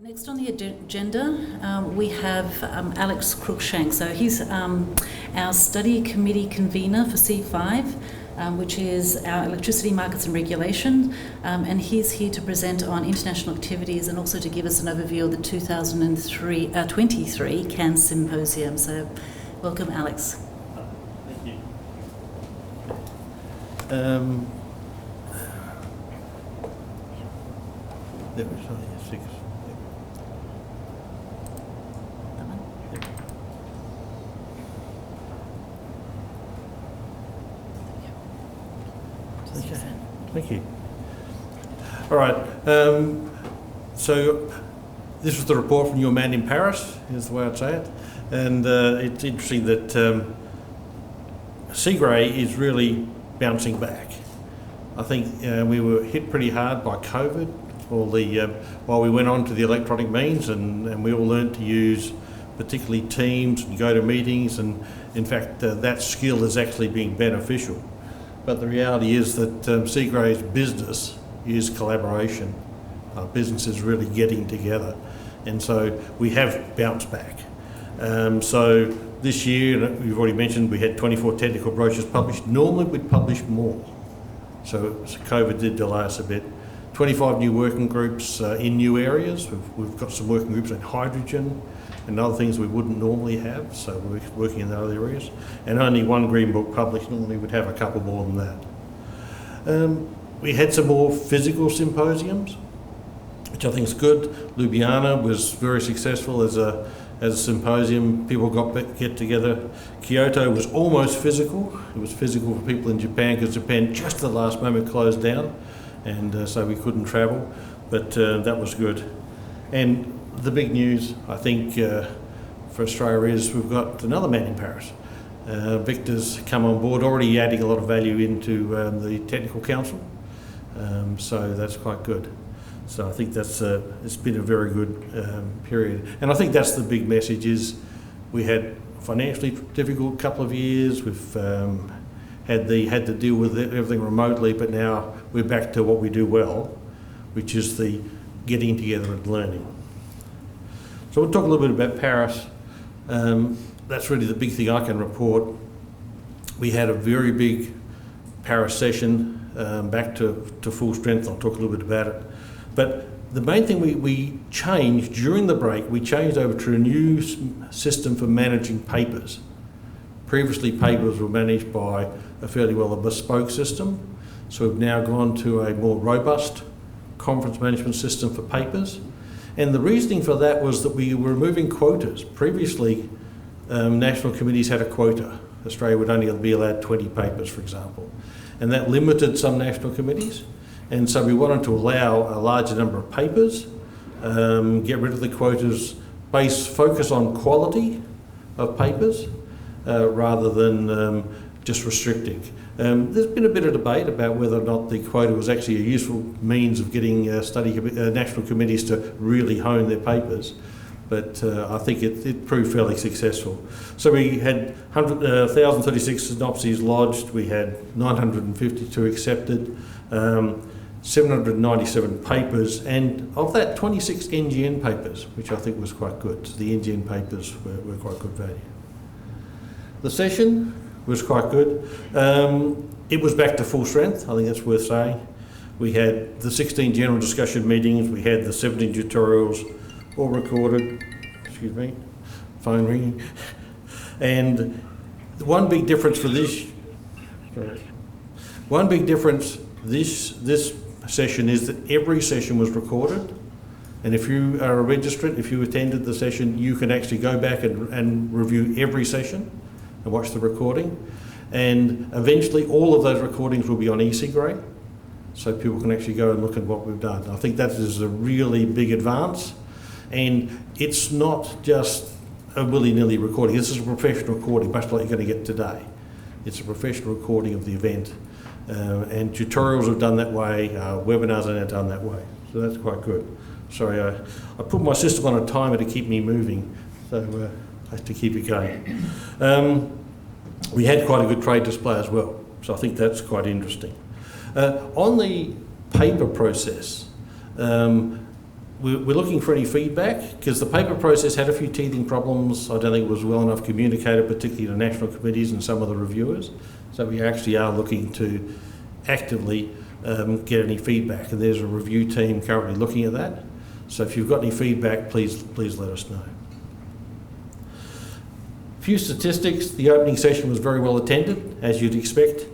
Next on the agenda, we have Alex Cruikshank. So he's our study committee convener for C5, which is our electricity markets and regulation, and he's here to present on international activities and also to give us an overview of the 2023 Cairns Symposium. So welcome, Alex. Thank you. There was only 6. Thank you. All right. So this was the report from your man in Paris, is the way I'd say it. And it's interesting that CIGRE is really bouncing back. I think we were hit pretty hard by COVID while we went on to the electronic means, and we all learned to use particularly Teams and go to meetings, and in fact that skill is actually being beneficial. But the reality is that CIGRE's business is collaboration. Business is really getting together. And so we have bounced back. So this year, we've already mentioned, we had 24 technical brochures published. Normally we'd publish more. So COVID did delay us a bit. 25 new working groups in new areas. We've got some working groups in hydrogen and other things we wouldn't normally have, so we're working in those areas. And only one green book published. Normally we'd have a couple more than that. We had some more physical symposiums, which I think is good. Ljubljana was very successful as a symposium. People get together. Kyoto was almost physical. It was physical for people in Japan because Japan just at the last moment closed down, and so we couldn't travel, but that was good. And the big news, I think, for Australia is we've got another man in Paris. Victor's come on board, already adding a lot of value into the Technical Council, so that's quite good. So I think that's it's been a very good period. And I think that's the big message is we had a financially difficult couple of years. We've had to deal with everything remotely, but now we're back to what we do well, which is the getting together and learning. So we'll talk a little bit about Paris. That's really the big thing I can report. We had a very big Paris session, back to full strength. I'll talk a little bit about it. But the main thing we changed during the break, we changed over to a new system for managing papers. Previously, papers were managed by a bespoke system. So we've now gone to a more robust conference management system for papers. And the reasoning for that was that we were removing quotas. Previously, national committees had a quota. Australia would only be allowed 20 papers, for example. And that limited some national committees. And so we wanted to allow a larger number of papers, get rid of the quotas, focus on quality of papers, rather than just restricting. There's been a bit of debate about whether or not the quota was actually a useful means of getting national committees to really hone their papers, but I think it proved fairly successful. So we had 1,036 synopses lodged, we had 952 accepted, 797 papers, and of that 26 NGN papers, which I think was quite good. So the NGN papers were quite good value. The session was quite good. It was back to full strength, I think that's worth saying. We had the 16 general discussion meetings, we had the 17 tutorials, all recorded, excuse me, phone ringing. And one big difference this session is that every session was recorded. And if you are a registrant, if you attended the session, you can actually go back and review every session and watch the recording. And eventually all of those recordings will be on CIGRE, so people can actually go and look at what we've done. I think that is a really big advance, and it's not just a willy-nilly recording. This is a professional recording, much like you're going to get today. It's a professional recording of the event, and tutorials are done that way, webinars are now done that way, so that's quite good. Sorry, I put my system on a timer to keep me moving, so I have to keep it going. We had quite a good trade display as well, so I think that's quite interesting. On the paper process, we're looking for any feedback, because the paper process had a few teething problems. I don't think it was well enough communicated, particularly to national committees and some of the reviewers. So we actually are looking to actively get any feedback, and there's a review team currently looking at that. So if you've got any feedback, please let us know. A few statistics. The opening session was very well attended, as you'd expect.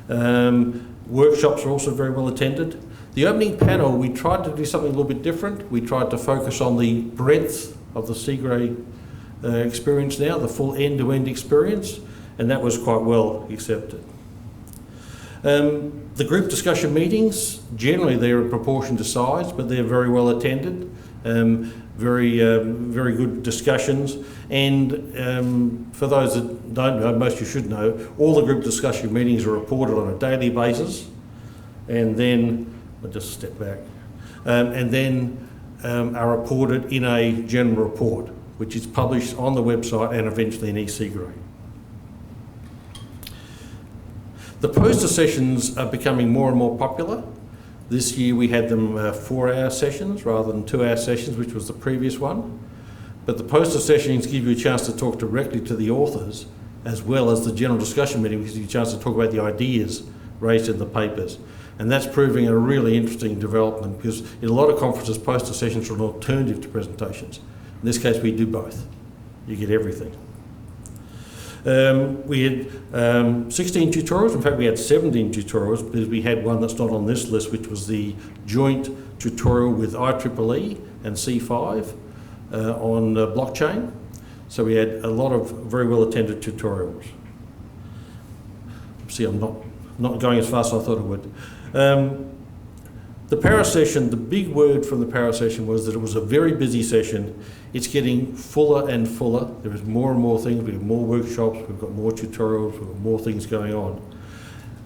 Workshops are also very well attended. The opening panel, we tried to do something a little bit different. We tried to focus on the breadth of the CIGRE experience now, the full end-to-end experience, and that was quite well accepted. The group discussion meetings, generally they're in proportion to size, but they're very well attended, very good discussions. And for those that don't know, most of you should know, all the group discussion meetings are reported on a daily basis, and then, I'll just step back, and then are reported in a general report, which is published on the website and eventually in CIGRE. The poster sessions are becoming more and more popular. This year we had them 4-hour sessions rather than 2-hour sessions, which was the previous one. But the poster sessions give you a chance to talk directly to the authors, as well as the general discussion meeting gives you a chance to talk about the ideas raised in the papers. And that's proving a really interesting development, because in a lot of conferences, poster sessions are an alternative to presentations. In this case, we do both. You get everything. We had 16 tutorials. In fact, we had 17 tutorials, because we had one that's not on this list, which was the joint tutorial with IEEE and C5 on blockchain. So we had a lot of very well attended tutorials. See, I'm not going as fast as I thought I would. The Paris session, the big word from the Paris session was that it was a very busy session. It's getting fuller and fuller. There is more and more things. We have more workshops, we've got more tutorials, we've got more things going on.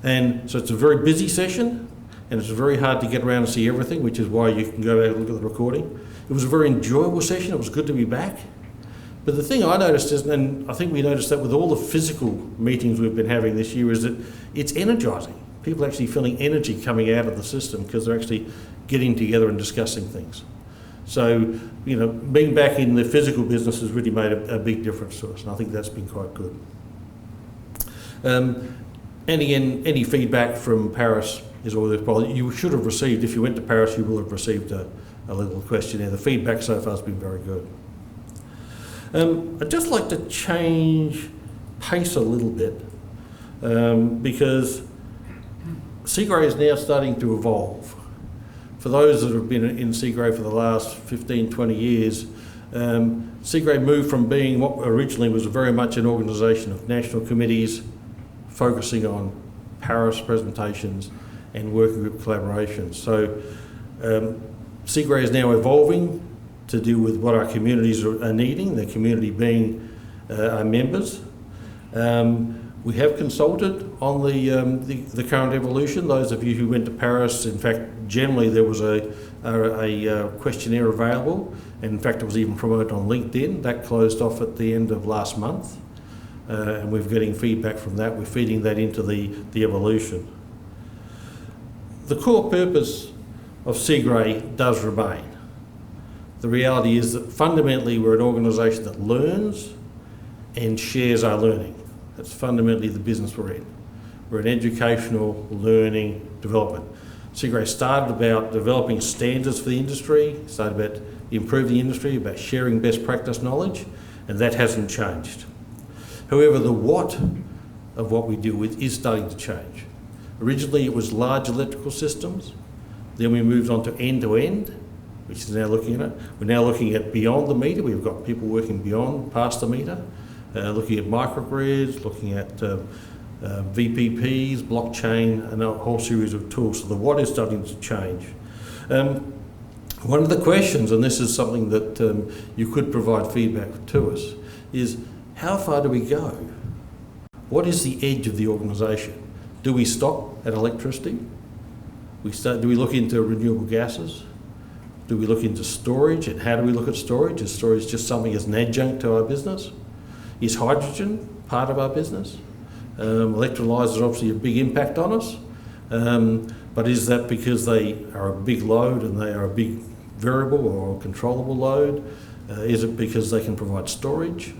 And so it's a very busy session, and it's very hard to get around and see everything, which is why you can go back and look at the recording. It was a very enjoyable session. It was good to be back. But the thing I noticed is, and I think we noticed that with all the physical meetings we've been having this year, is that it's energising. People are actually feeling energy coming out of the system because they're actually getting together and discussing things. So, you know, being back in the physical business has really made a big difference to us, and I think that's been quite good. And again, any feedback from Paris is always probably, you should have received, if you went to Paris, you will have received a little questionnaire. The feedback so far has been very good. I'd just like to change pace a little bit, because CIGRE is now starting to evolve. For those that have been in CIGRE for the last 15, 20 years, CIGRE moved from being what originally was very much an organisation of national committees focusing on Paris presentations and working group collaborations. So CIGRE is now evolving to do with what our communities are needing, the community being our members. We have consulted on the current evolution. Those of you who went to Paris, in fact, generally there was a questionnaire available, and in fact it was even promoted on LinkedIn. That closed off at the end of last month, and we're getting feedback from that. We're feeding that into the evolution. The core purpose of CIGRE does remain. The reality is that fundamentally we're an organisation that learns and shares our learning. That's fundamentally the business we're in. We're an educational, learning, development. CIGRE started about developing standards for the industry, started about improving the industry, about sharing best practice knowledge, and that hasn't changed. However, the what of what we deal with is starting to change. Originally it was large electrical systems, then we moved on to end-to-end, which is now looking at it. We're now looking at beyond the meter. We've got people working beyond, past the meter. Looking at microgrids, looking at VPPs, blockchain, and a whole series of tools. So the what is starting to change. One of the questions, and this is something that you could provide feedback to us, is how far do we go? What is the edge of the organisation? Do we stop at electricity? Do we look into renewable gases? Do we look into storage, and how do we look at storage? Is storage just something as an adjunct to our business? Is hydrogen part of our business? Electrolyzers are obviously a big impact on us, but is that because they are a big load and they are a big variable or controllable load? Is it because they can provide storage?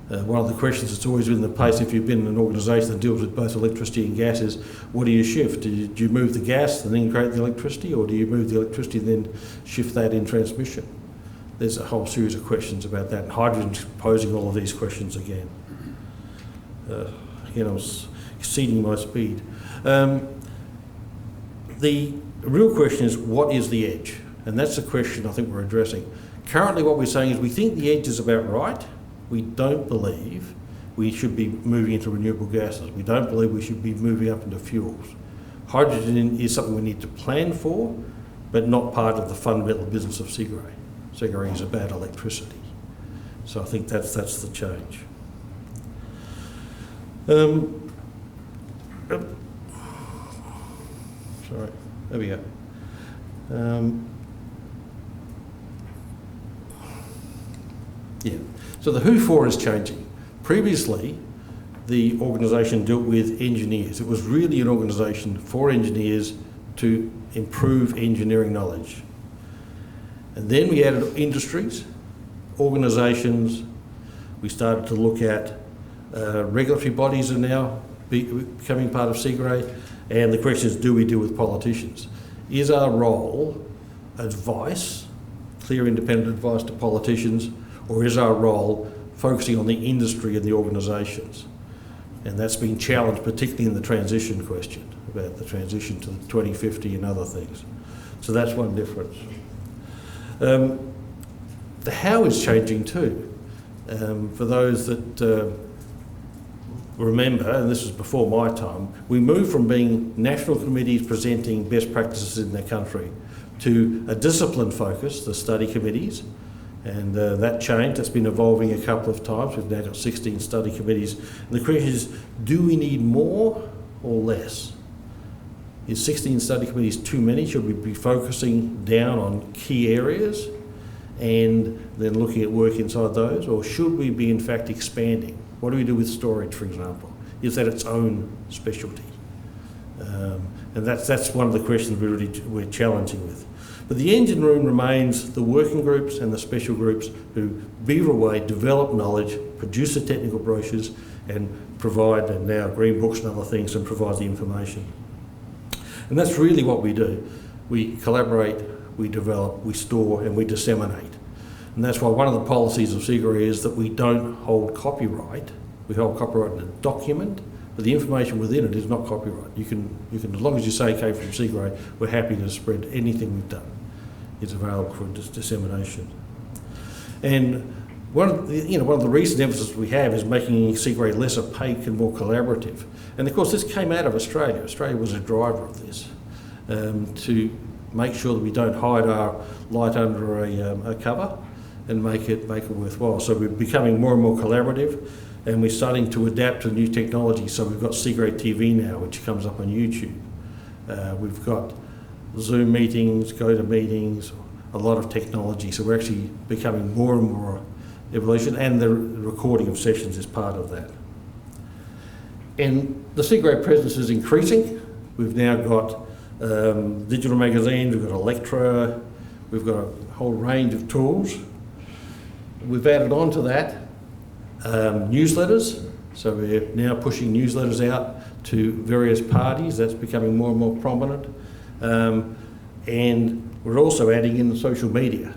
One of the questions that's always been the place if you've been in an organisation that deals with both electricity and gas is, what do you shift? Do you move the gas and then create the electricity, or do you move the electricity and then shift that in transmission? There's a whole series of questions about that, and hydrogen's posing all of these questions again. Again, I was exceeding my speed. The real question is, what is the edge? And that's the question I think we're addressing. Currently what we're saying is we think the edge is about right. We don't believe we should be moving into renewable gases. We don't believe we should be moving up into fuels. Hydrogen is something we need to plan for, but not part of the fundamental business of CIGRE. CIGRE is about electricity. So I think that's the change. Sorry, there we go. Yeah, so the who for is changing. Previously, the organisation dealt with engineers. It was really an organisation for engineers to improve engineering knowledge. And then we added industries, organisations. We started to look at regulatory bodies are now becoming part of CIGRE, and the question is, do we deal with politicians? Is our role advice, clear independent advice to politicians, or is our role focusing on the industry and the organisations? And that's been challenged, particularly in the transition question, about the transition to 2050 and other things. So that's one difference. The how is changing too. For those that remember, and this was before my time, we moved from being national committees presenting best practices in their country to a discipline focus, the study committees, and that changed. That's been evolving a couple of times. We've now got 16 study committees. And the question is, do we need more or less? Is 16 study committees too many? Should we be focusing down on key areas and then looking at work inside those? Or should we be in fact expanding? What do we do with storage, for example? Is that its own specialty? And that's one of the questions we're challenging with. But the engine room remains the working groups and the special groups who beaver away, develop knowledge, produce the technical brochures and provide, and now green books and other things, and provide the information. And that's really what we do. We collaborate, we develop, we store and we disseminate. And that's why one of the policies of CIGRE is that we don't hold copyright. We hold copyright in a document, but the information within it is not copyright. You can, as long as you say it came from CIGRE, we're happy to spread anything we've done. It's available for dissemination. And one of the recent emphasis we have is making CIGRE less opaque and more collaborative. And of course, this came out of Australia. Australia was a driver of this, to make sure that we don't hide our light under a cover and make it worthwhile. So we're becoming more and more collaborative, and we're starting to adapt to new technology. So we've got CIGRE TV now, which comes up on YouTube. We've got Zoom meetings, GoToMeetings, a lot of technology. So we're actually becoming more and more evolution, and the recording of sessions is part of that. And the CIGRE presence is increasing. We've now got digital magazines, we've got Electra, we've got a whole range of tools. We've added on to that newsletters. So we're now pushing newsletters out to various parties. That's becoming more and more prominent. And we're also adding in the social media.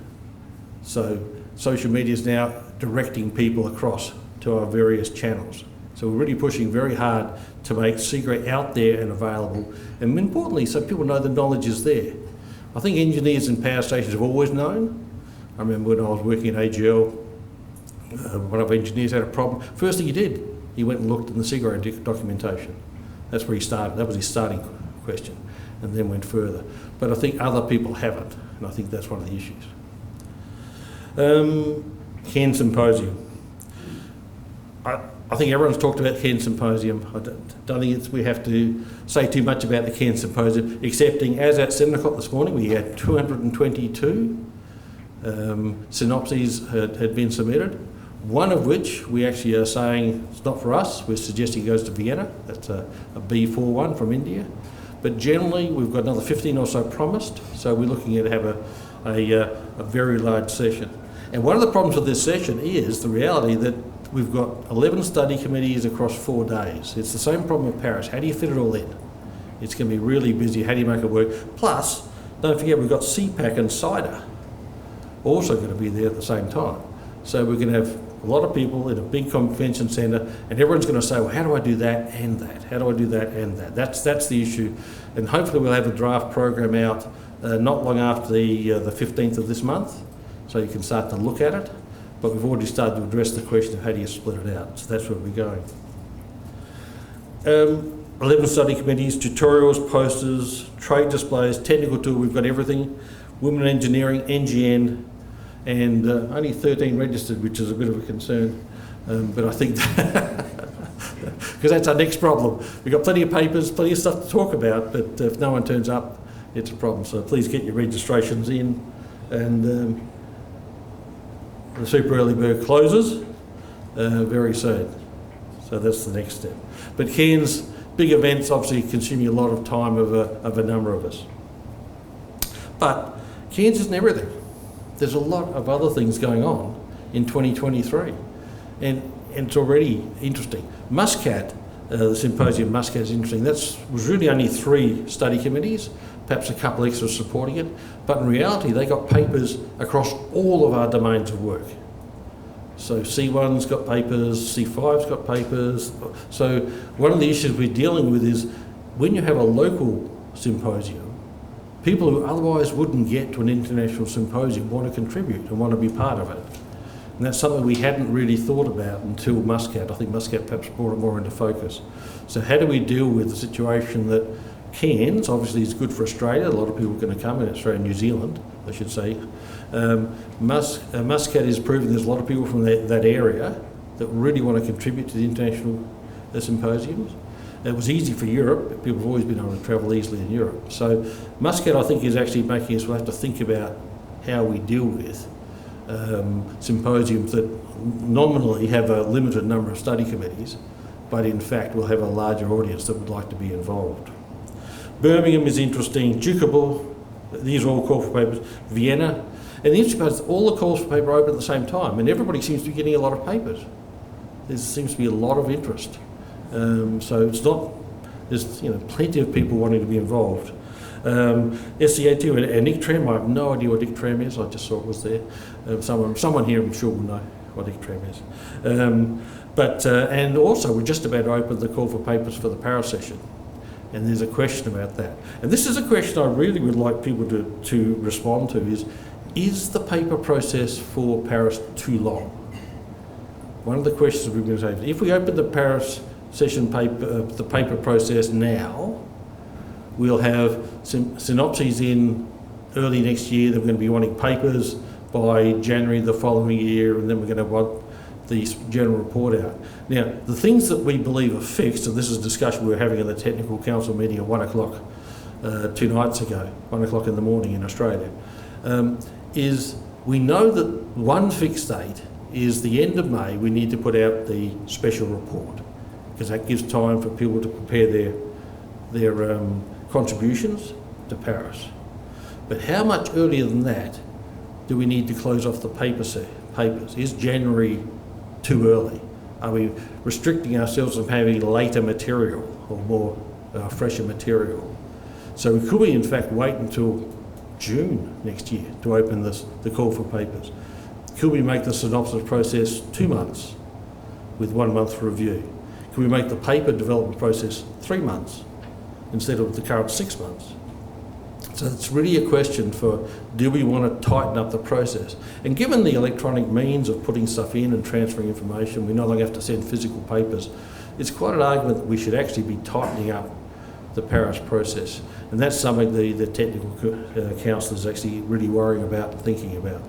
So social media is now directing people across to our various channels. So we're really pushing very hard to make CIGRE out there and available, and importantly, so people know the knowledge is there. I think engineers in power stations have always known. I remember when I was working at AGL, one of our engineers had a problem. First thing he did, he went and looked in the CIGRE documentation. That's where he started. That was his starting question, and then went further. But I think other people haven't, and I think that's one of the issues. Cairns Symposium. I think everyone's talked about Cairns Symposium. I don't think we have to say too much about the Cairns Symposium, excepting as at 7 o'clock this morning, we had 222 synopses had been submitted, one of which we actually are saying it's not for us. We're suggesting it goes to Vienna. That's a B4 one from India. But generally, we've got another 15 or so promised, so we're looking at have a very large session. And one of the problems with this session is the reality that we've got 11 study committees across 4 days. It's the same problem with Paris. How do you fit it all in? It's going to be really busy. How do you make it work? Plus, don't forget, we've got CPAC and CIGRE also going to be there at the same time. So we're going to have a lot of people in a big convention centre, and everyone's going to say, well, how do I do that and that? How do I do that and that? That's the issue. And hopefully we'll have a draft program out not long after the 15th of this month, so you can start to look at it. But we've already started to address the question of how do you split it out. So that's where we're going. 11 study committees, tutorials, posters, trade displays, technical tool, we've got everything. Women in engineering, NGN, and only 13 registered, which is a bit of a concern. But I think, because that's our next problem. We've got plenty of papers, plenty of stuff to talk about, but if no one turns up, it's a problem. So please get your registrations in. And the super early bird closes very soon. So that's the next step. But Cairns, big events obviously consuming a lot of time of a number of us. But Cairns isn't everything. There's a lot of other things going on in 2023. And it's already interesting. Muscat, the Symposium Muscat is interesting. That was really only 3 study committees, perhaps a couple extras supporting it. But in reality, they got papers across all of our domains of work. So C1's got papers, C5's got papers. So one of the issues we're dealing with is when you have a local symposium, people who otherwise wouldn't get to an international symposium want to contribute and want to be part of it. And that's something we hadn't really thought about until Muscat. I think Muscat perhaps brought it more into focus. So how do we deal with the situation that Cairns, obviously, is good for Australia. A lot of people are going to come in Australia and New Zealand, I should say. Muscat is proving there's a lot of people from that area that really want to contribute to the international symposiums. It was easy for Europe. People have always been able to travel easily in Europe. So Muscat, I think, is actually making us, we'll have to think about how we deal with symposiums that nominally have a limited number of study committees, but in fact will have a larger audience that would like to be involved. Birmingham is interesting. Dukeable, these are all call for papers. Vienna, and the interesting part is all the calls for paper are open at the same time, and everybody seems to be getting a lot of papers. There seems to be a lot of interest. So it's not, there's plenty of people wanting to be involved. SCA2 and ICTREM, I have no idea what ICTREM is, I just saw it was there. Someone here I'm sure will know what ICTREM is. And also we're just about to open the call for papers for the Paris session. And there's a question about that. And this is a question I really would like people to respond to is the paper process for Paris too long? One of the questions we've been saying, if we open the Paris session paper, the paper process now, we'll have synopses in early next year, then we're going to be wanting papers by January the following year, and then we're going to want the general report out. Now, the things that we believe are fixed, and this is a discussion we were having at the Technical Council meeting at 1 o'clock 2 nights ago, 1 o'clock in the morning in Australia, is we know that one fixed date is the end of May. We need to put out the special report because that gives time for people to prepare their contributions to Paris. But how much earlier than that do we need to close off the papers? Is January too early? Are we restricting ourselves from having later material or more fresher material? So could we in fact wait until June next year to open the call for papers? Could we make the synopsis process 2 months with 1 month for review? Could we make the paper development process 3 months instead of the current 6 months? So it's really a question for, do we want to tighten up the process? And given the electronic means of putting stuff in and transferring information, we no longer have to send physical papers. It's quite an argument that we should actually be tightening up the Paris process. And that's something the Technical Council is actually really worrying about and thinking about,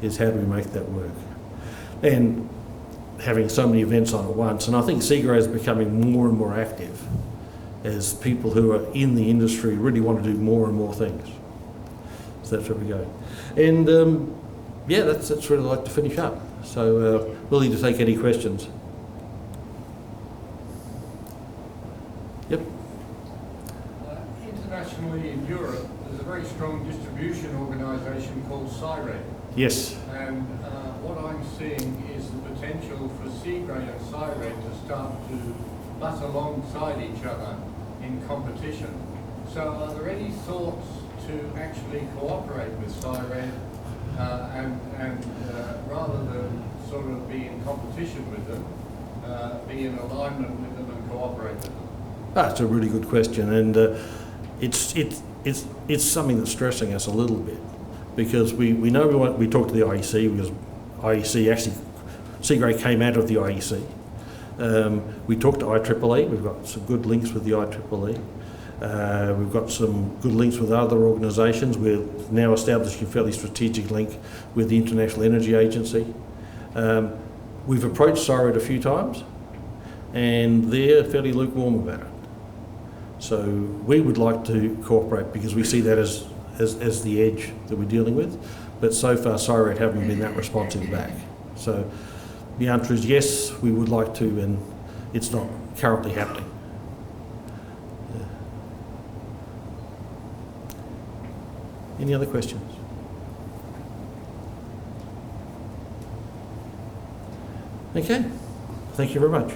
is how do we make that work? And having so many events on at once, and I think CIGRE is becoming more and more active as people who are in the industry really want to do more and more things. So that's where we go. And yeah, that's really like to finish up. So willing to take any questions. Yep. Internationally in Europe, there's a very strong distribution organisation called CIGRE. Yes. And what I'm seeing is the potential for CIGRE and CIGRE to start to butt alongside each other in competition. So are there any thoughts to actually cooperate with CIGRE and rather than sort of be in competition with them, be in alignment with them and cooperate with them? That's a really good question, and it's something that's stressing us a little bit, because we know we talked to the IEC, because IEC actually, CIGRE came out of the IEC. We talked to IEEE, we've got some good links with the IEEE. We've got some good links with other organisations. We're now establishing a fairly strategic link with the International Energy Agency. We've approached CIGRE a few times, and they're fairly lukewarm about it. So we would like to cooperate because we see that as the edge that we're dealing with. But so far, CIGRE haven't been that responsive back. So the answer is yes, we would like to, and it's not currently happening. Any other questions? Okay, thank you very much.